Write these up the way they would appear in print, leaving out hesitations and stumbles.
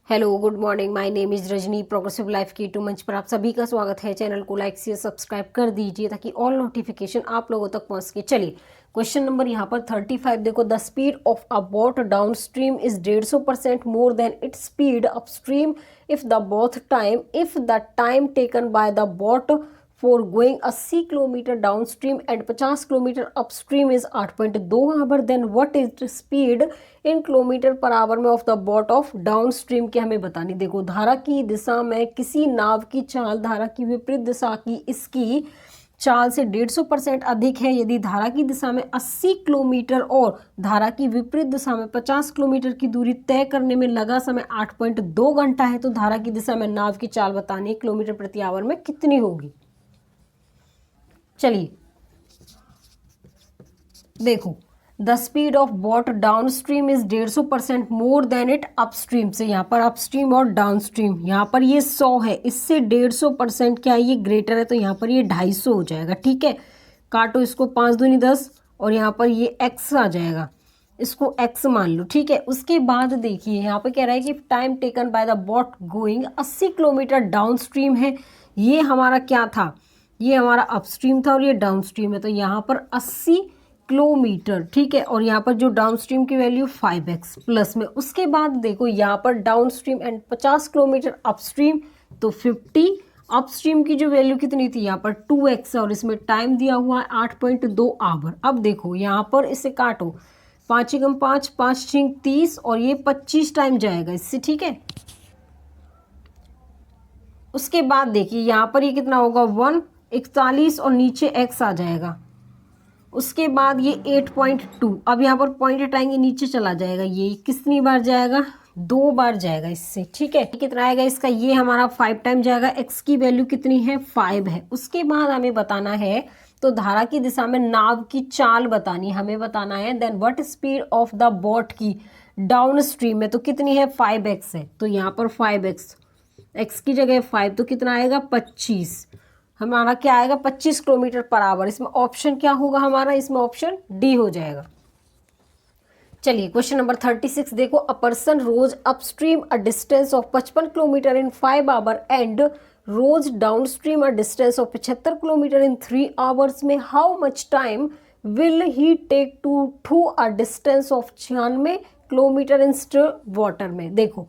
Hello good morning, my name is Rajni. Progressive life की to मंच पर आप सभी का स्वागत है। चैनल को लाइक से सब्सक्राइब कर दीजिए ताकि ऑल नोटिफिकेशन आप लोगों तक पहुंच सके। चलिए क्वेश्चन नंबर यहाँ पर 35 देखो। The speed of a boat downstream is 150% more than its speed upstream if the time taken by the boat for going 80 kilometre downstream and 50 kilometre upstream is 8.2 hour, then what is speed in kilometre per hour में of the boat of downstream की हमें बतानी। देखो, धारा की दिशा में किसी नाव की चाल धारा की विपरीत दिशा की इसकी चाल से 150% अधिक है यदि धारा की दिशा में 80 किलोमीटर और धारा की विपरीत दिशा में 50 किलोमीटर की दूरी तय करने में लगा समय 8.2 घंटा है, तो धारा की दिशा में नाव की चाल बतानी है किलोमीटर प्रति आवर में कितनी होगी। चलिए देखो, the speed of boat downstream is 150% more then it upstream. से यहाँ पर अपस्ट्रीम और डाउन स्ट्रीम, यहाँ पर ये 100 है, इससे 150% क्या है, ये ग्रेटर है, तो यहाँ पर ये 250 हो जाएगा। ठीक है, काटो इसको, 5 दूनी 10 और यहाँ पर ये x आ जाएगा, इसको x मान लो। ठीक है, उसके बाद देखिए यहाँ पर कह रहा है कि time taken by the boat going 80 kilometre down stream है। ये हमारा क्या था, ये हमारा अपस्ट्रीम था और ये डाउन स्ट्रीम है, तो यहाँ पर 80 किलोमीटर। ठीक है, और यहाँ पर जो डाउन स्ट्रीम की वैल्यू 5x प्लस में। उसके बाद देखो यहाँ पर down stream and 50 kilometre upstream, तो 50 अपस्ट्रीम की जो वैल्यू कितनी थी, यहाँ पर 2x है और इसमें टाइम दिया हुआ है 8.2 आवर। अब देखो यहाँ पर इसे काटो, 5 × 5 5 × 30 और ये 25 टाइम जाएगा इससे। ठीक है, उसके बाद देखिए यहाँ पर ये कितना होगा, 141 और नीचे x आ जाएगा। उसके बाद ये 8.2, अब यहाँ पर पॉइंट हटाएंगे नीचे चला जाएगा, ये कितनी बार जाएगा, 2 बार जाएगा इससे। ठीक है, कितना आएगा इसका, ये हमारा 5 टाइम जाएगा। x की वैल्यू कितनी है, 5 है। उसके बाद हमें बताना है, तो धारा की दिशा में नाव की चाल बतानी हमें बताना है। Then what speed of the boat की डाउन स्ट्रीम में, तो कितनी है, 5x है, तो यहाँ पर 5x, x की जगह 5, तो कितना आएगा 25, हमारा क्या आएगा 25 किलोमीटर पर आवर। इसमें ऑप्शन क्या होगा हमारा, इसमें ऑप्शन डी हो जाएगा। चलिए क्वेश्चन नंबर 36 देखो। A person rose upstream a distance of 55 kilometre in 5 hour and rowed downstream a distance of 75 kilometre in 3 hours में how much time will he take to a distance of 96 kilometre in still water में। देखो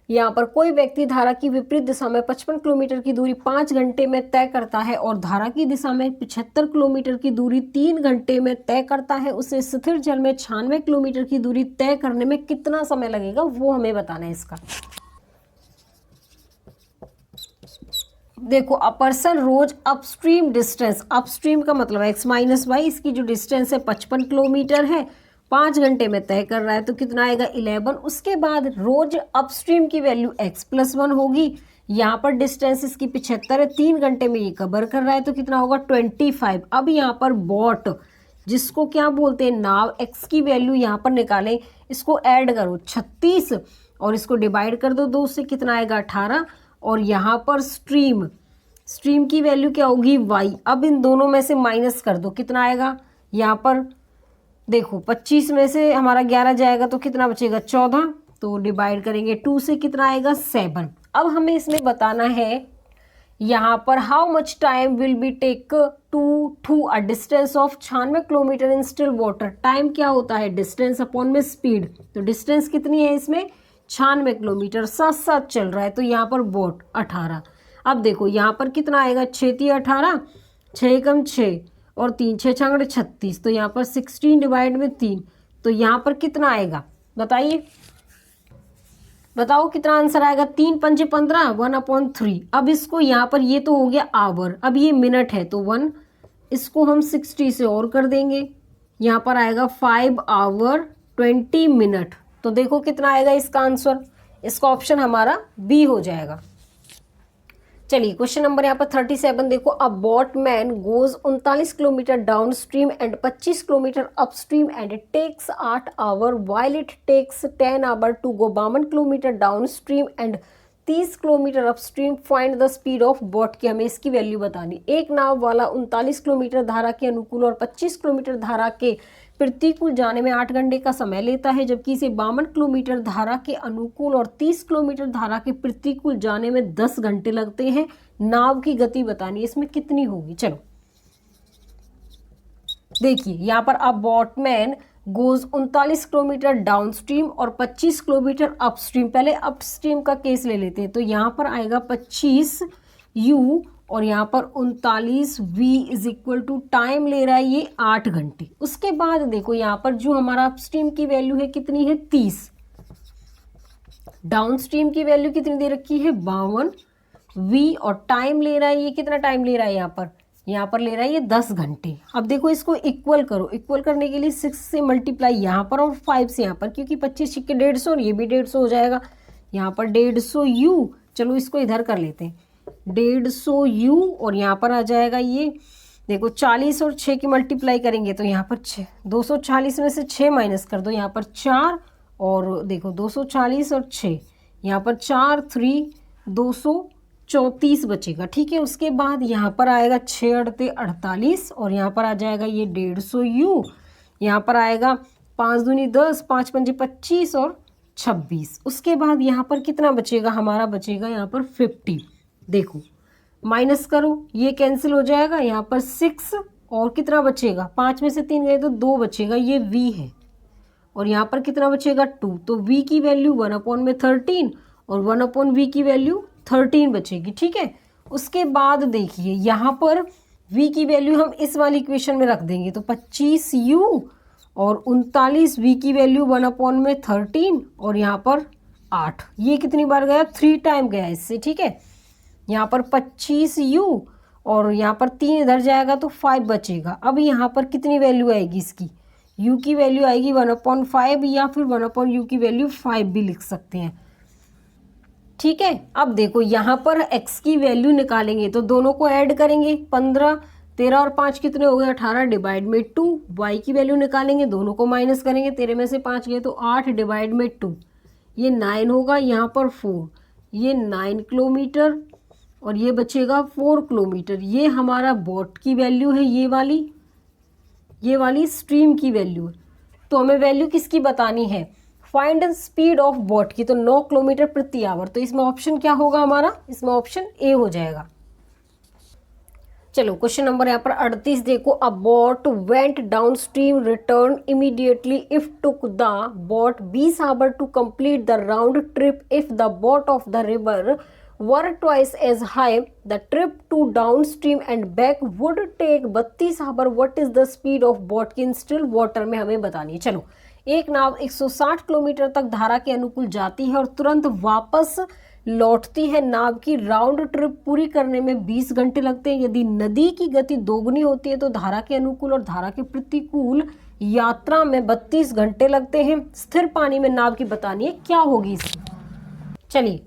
यहाँ पर कोई व्यक्ति धारा की विपरीत दिशा में 55 किलोमीटर की दूरी 5 घंटे में तय करता है और धारा की दिशा में 75 किलोमीटर की दूरी 3 घंटे में तय करता है, उसे स्थिर जल में 96 किलोमीटर की दूरी तय करने में कितना समय लगेगा, वो हमें बताना है इसका। देखो, a person rose upstream distance, upstream का मतलब x - y, इसकी जो डिस्टेंस है 55 किलोमीटर है, 5 घंटे में तय कर रहा है, तो कितना आएगा 11। उसके बाद रोज अपस्ट्रीम की वैल्यू x + 1 होगी। यहाँ पर डिस्टेंस इसकी 75 है, 3 घंटे में ये कवर कर रहा है, तो कितना होगा 25। अब यहाँ पर बोट, जिसको क्या बोलते हैं नाव, x की वैल्यू यहाँ पर निकालें, इसको ऐड करो 36 और इसको डिवाइड कर दो 2 से, कितना आएगा 18। और यहाँ पर स्ट्रीम, स्ट्रीम की वैल्यू क्या होगी y। अब इन दोनों में से माइनस कर दो, कितना आएगा, यहाँ पर देखो 25 में से हमारा 11 जाएगा, तो कितना बचेगा 14, तो डिवाइड करेंगे 2 से, कितना आएगा 7। अब हमें इसमें बताना है यहाँ पर how much time will be take to a distance of 96 kilometre in still water. Time क्या होता है, डिस्टेंस अपॉन में स्पीड, तो डिस्टेंस कितनी है इसमें 96 किलोमीटर, साथ साथ चल रहा है, तो यहाँ पर बोट 18। अब देखो यहाँ पर कितना आएगा, 6 × 18, 6 × 6 और 3 6 6 36, तो यहाँ पर 16 डिवाइड में 3, तो यहाँ पर कितना आएगा बताइए, बताओ कितना आंसर आएगा, 3 × 5 = 15, 1/3। अब इसको यहाँ पर ये तो हो गया आवर, अब ये मिनट है, तो 1, इसको हम 60 से और कर देंगे, यहाँ पर आएगा 5 आवर 20 मिनट। तो देखो कितना आएगा इसका आंसर, इसका ऑप्शन हमारा बी हो जाएगा। चलिए क्वेश्चन नंबर यहाँ पर 37 देखो। A boatman goes 39 kilometre downstream and 25 kilometre upstream and it takes 8 hour while it takes 10 hour to go 52 kilometre downstream and 30 kilometre upstream. Find the speed of boat की हमें इसकी value बतानी। एक नाव वाला 39 kilometre धारा के अनुकूल और 25 किलोमीटर धारा के प्रतिकूल जाने में 8 घंटे का समय लेता है, जबकि इसे 52 किलोमीटर धारा के अनुकूल और 30 किलोमीटर धारा के प्रतिकूल जाने में 10 घंटे लगते हैं। नाव की गति बतानी है, इसमें कितनी होगी। चलो देखिए यहाँ पर अ बोटमैन गोज 39 किलोमीटर डाउनस्ट्रीम और 25 किलोमीटर अपस्ट्रीम। पहले अपस्ट्रीम का केस ले लेते हैं, तो यहाँ पर आएगा 25 u और यहाँ पर 39 v is equal to time ले रहा है ये 8 घंटे। उसके बाद देखो यहाँ पर जो हमारा अपस्ट्रीम की वैल्यू है कितनी है 30, डाउनस्ट्रीम की वैल्यू कितनी दे रखी है 52 v और टाइम ले रहा है ये कितना टाइम ले रहा है यहाँ पर ले रहा है ये 10 घंटे। अब देखो इसको इक्वल करो, इक्वल करने के लिए 6 से मल्टीप्लाई यहाँ पर और 5 से यहाँ पर, क्योंकि 25 छिक्के 150 और ये भी 150 हो जाएगा। यहाँ पर 150 u, चलो इसको इधर कर लेते हैं 150 u और यहाँ पर आ जाएगा ये देखो 40 और 6 की मल्टीप्लाई करेंगे तो यहाँ पर 6, 240 में से 6 माइनस कर दो, यहाँ पर 4 और देखो 240 और 6 यहाँ पर 4 3 234 बचेगा। ठीक है, उसके बाद यहाँ पर आएगा 6 अड़ते 48 और यहाँ पर आ जाएगा ये 150 u, यहाँ पर आएगा 5 दूनी 10, 5 पंजे 25 और 26। उसके बाद यहाँ पर कितना बचेगा हमारा, बचेगा यहाँ पर 50। देखो माइनस करो ये कैंसिल हो जाएगा, यहाँ पर 6 और कितना बचेगा 5 में से 3 गए तो 2 बचेगा, ये v है और यहाँ पर कितना बचेगा 2, तो v की वैल्यू 1/13 और 1/v की वैल्यू 13 बचेगी। ठीक है, उसके बाद देखिए यहाँ पर v की वैल्यू हम इस वाली इक्वेशन में रख देंगे, तो 25 u और 39 v की वैल्यू 1/13 और यहाँ पर 8, ये कितनी बार गया 3 टाइम गया इससे। ठीक है, यहाँ पर 25 u और यहाँ पर 3 इधर जाएगा तो 5 बचेगा। अब यहाँ पर कितनी वैल्यू आएगी इसकी, u की वैल्यू आएगी 1/5 या फिर 1/u की वैल्यू 5 भी लिख सकते हैं। ठीक है, अब देखो यहाँ पर x की वैल्यू निकालेंगे तो दोनों को ऐड करेंगे, 15 13 और 5 कितने हो गए 18 डिवाइड में 2। y की वैल्यू निकालेंगे, दोनों को माइनस करेंगे, 13 में से 5 गए तो 8 डिवाइड में 2, ये 9 होगा, यहाँ पर 4, ये 9 किलोमीटर और ये बचेगा 4 किलोमीटर। ये हमारा बोट की वैल्यू है, ये वाली स्ट्रीम की वैल्यू है। तो हमें वैल्यू किसकी बतानी है, फाइंड स्पीड ऑफ बोट की, तो 9 किलोमीटर प्रति आवर। तो इसमें ऑप्शन क्या होगा हमारा, इसमें ऑप्शन ए हो जाएगा। चलो क्वेश्चन नंबर यहाँ पर 38 देखो, a boat went downstream return immediately if took the boat 20 hour to complete the round trip if the boat of the river were twice as high, the trip to downstream and back would take 32 hour. What is the speed of boat in still water में हमें बतानी है। चलो, एक नाव 160 kilometre तक धारा के अनुकूल जाती है और तुरंत वापस लौटती है। नाव की राउंड ट्रिप पूरी करने में 20 घंटे लगते हैं। यदि नदी की गति दोगुनी होती है तो धारा के अनुकूल और धारा के प्रतिकूल यात्रा में 32 घंटे लगते हैं। स्थिर पानी में नाव की बतानी है, क्या होगी इसकी। चलिए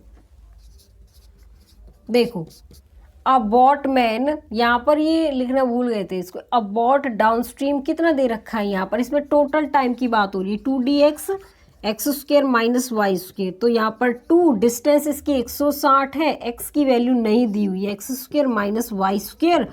देखो, अबॉटमैन, यहाँ पर ये लिखना भूल गए थे इसको, अबॉट डाउनस्ट्रीम कितना दे रखा है यहाँ पर, इसमें टोटल टाइम की बात हो रही है 2dx x² माइनस y²। तो यहाँ पर 2 डिस्टेंस इसकी 160 है, x की वैल्यू नहीं दी हुई है, x² माइनस y²।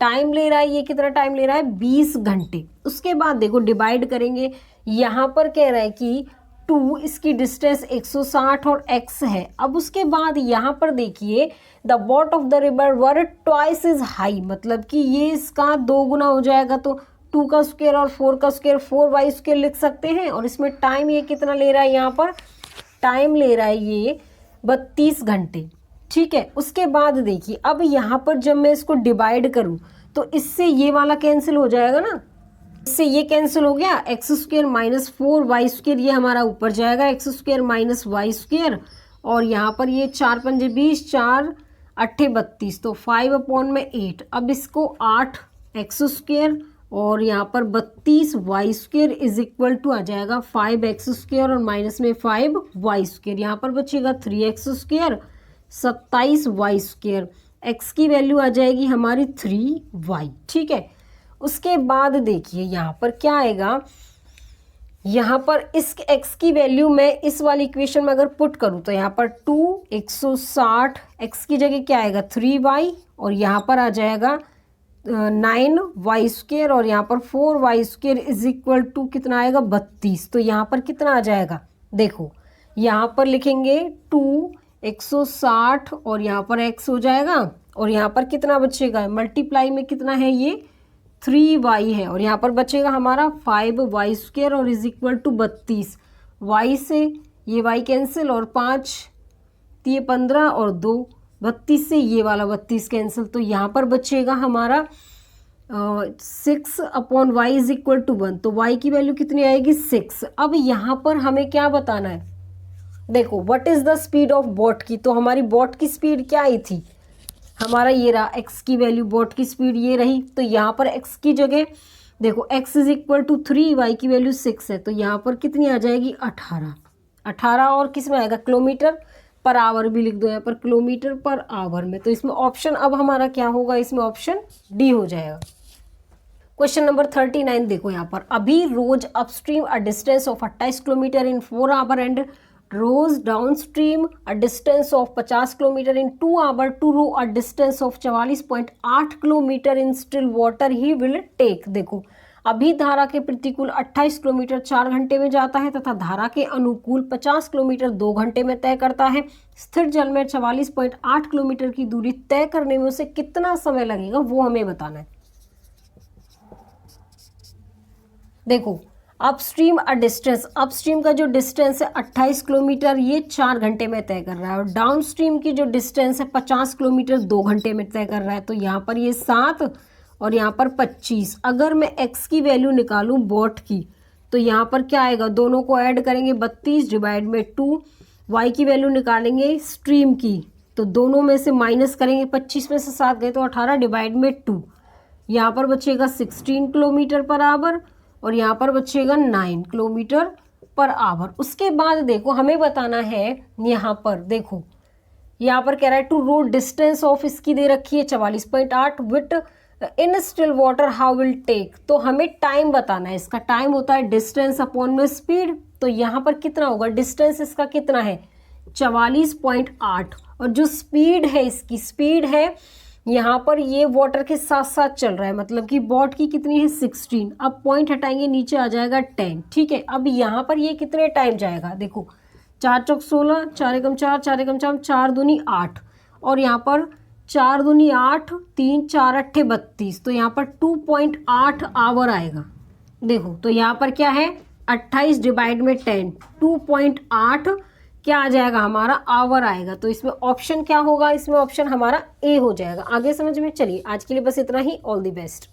टाइम ले रहा है, ये कितना टाइम ले रहा है 20 घंटे। उसके बाद देखो डिवाइड करेंगे, यहाँ पर कह रहा है कि 2 इसकी डिस्टेंस 160 और x है। अब उसके बाद यहाँ पर देखिए the boat of the river were twice is high, मतलब कि ये इसका 2 गुना हो जाएगा, तो 2 का स्क्वायर और 4 का स्क्वायर 4y² लिख सकते हैं। और इसमें टाइम ये कितना ले रहा है, यहाँ पर टाइम ले रहा है ये 32 घंटे। ठीक है, उसके बाद देखिए अब यहाँ पर जब मैं इसको डिवाइड करूँ तो इससे ये वाला कैंसिल हो जाएगा ना, इससे ये कैंसिल हो गया, x² माइनस 4y², ये हमारा ऊपर जाएगा x² माइनस y²। और यहाँ पर ये 4 पंजे 20, 4 8 32, तो 5/8। अब इसको 8 x² और यहाँ पर 32 y² इज इक्वल टू आ जाएगा 5 x² और माइनस में 5 y²। यहाँ पर बचेगा 3 x², 27 y²। x की वैल्यू आ जाएगी हमारी 3y। ठीक है, उसके बाद देखिए यहाँ पर क्या आएगा, यहाँ पर इस x की वैल्यू मैं इस वाली इक्वेशन में अगर पुट करूँ तो यहाँ पर 2 160 x की जगह क्या आएगा 3y और यहाँ पर आ जाएगा 9y² और यहाँ पर 4y² इज इक्वल टू कितना आएगा 32। तो यहाँ पर कितना आ जाएगा, देखो यहाँ पर लिखेंगे 2 160 और यहाँ पर x हो जाएगा और यहाँ पर कितना बचेगा, मल्टीप्लाई में कितना है ये 3y है और यहाँ पर बचेगा हमारा 5y² और इज इक्वल टू 32। y से ये y कैंसिल और 5 ये 15 और 2 32 से ये वाला 32 कैंसिल। तो यहाँ पर बचेगा हमारा 6/y इज इक्वल टू 1। तो y की वैल्यू कितनी आएगी 6। अब यहाँ पर हमें क्या बताना है, देखो what is the speed of boat की। तो हमारी बोट की स्पीड क्या आई थी, हमारा ये रहा x की वैल्यू, बोट की स्पीड ये रही। तो यहाँ पर x की जगह देखो x is equal to 3, y की वैल्यू 6 है। तो यहाँ पर कितनी आ जाएगी 18 और किस में आएगा किलोमीटर पर आवर भी लिख दो यहाँ पर किलोमीटर पर आवर में। तो इसमें ऑप्शन अब हमारा क्या होगा, इसमें ऑप्शन डी हो जाएगा। क्वेश्चन नंबर 39 देखो यहाँ पर, अभी rowed upstream a distance of 28 kilometre in 4 hour and rowed downstream a distance of 50 kilometre in 2 hour to row a distance of 44.8 kilometre in still water he will take. देखो अभी धारा के प्रतिकूल 28 kilometre 4 घंटे में जाता है तथा धारा के अनुकूल 50 किलोमीटर 2 घंटे में तय करता है। स्थिर जल में 44.8 किलोमीटर की दूरी तय करने में उसे कितना समय लगेगा वो हमें बताना है। देखो अपस्ट्रीम अ डिस्टेंस, अपस्ट्रीम का जो डिस्टेंस है 28 किलोमीटर ये 4 घंटे में तय कर रहा है और डाउनस्ट्रीम की जो डिस्टेंस है 50 किलोमीटर 2 घंटे में तय कर रहा है। तो यहाँ पर ये 7 और यहाँ पर 25। अगर मैं x की वैल्यू निकालूं बोट की तो यहाँ पर क्या आएगा, दोनों को ऐड करेंगे 32 डिवाइड में 2। y की वैल्यू निकालेंगे स्ट्रीम की तो दोनों में से माइनस करेंगे, 25 में से 7 गए तो 18 डिवाइड में 2। यहाँ पर बचेगा 16 किलोमीटर पर आवर और यहाँ पर बचेगा 9 किलोमीटर पर आवर। उसके बाद देखो हमें बताना है, यहाँ पर देखो यहाँ पर कह रहा है टू रो डिस्टेंस ऑफ, इसकी दे रखी है 44.8 within still water how will take. तो हमें टाइम बताना है, इसका टाइम होता है डिस्टेंस अपॉन में स्पीड। तो यहाँ पर कितना होगा, डिस्टेंस इसका कितना है 44.8 और जो स्पीड है इसकी स्पीड है यहाँ पर ये वाटर के साथ साथ चल रहा है, मतलब कि बोट की कितनी है 16। अब पॉइंट हटाएंगे नीचे आ जाएगा 10। ठीक है, अब यहाँ पर ये कितने टाइम जाएगा, देखो 4 चौक 16, 4 एकम 4, 4 एकम 4, 4 दूनी 8 और यहाँ पर 4 दूनी 8, 3 4 अट्ठे 32। तो यहाँ पर 2.8 आवर आएगा। देखो तो यहाँ पर क्या है 28 डिवाइड में 10, 2.8 क्या आ जाएगा हमारा आवर आएगा। तो इसमें ऑप्शन क्या होगा, इसमें ऑप्शन हमारा ए हो जाएगा। आगे समझ में, चलिए आज के लिए बस इतना ही। All the best.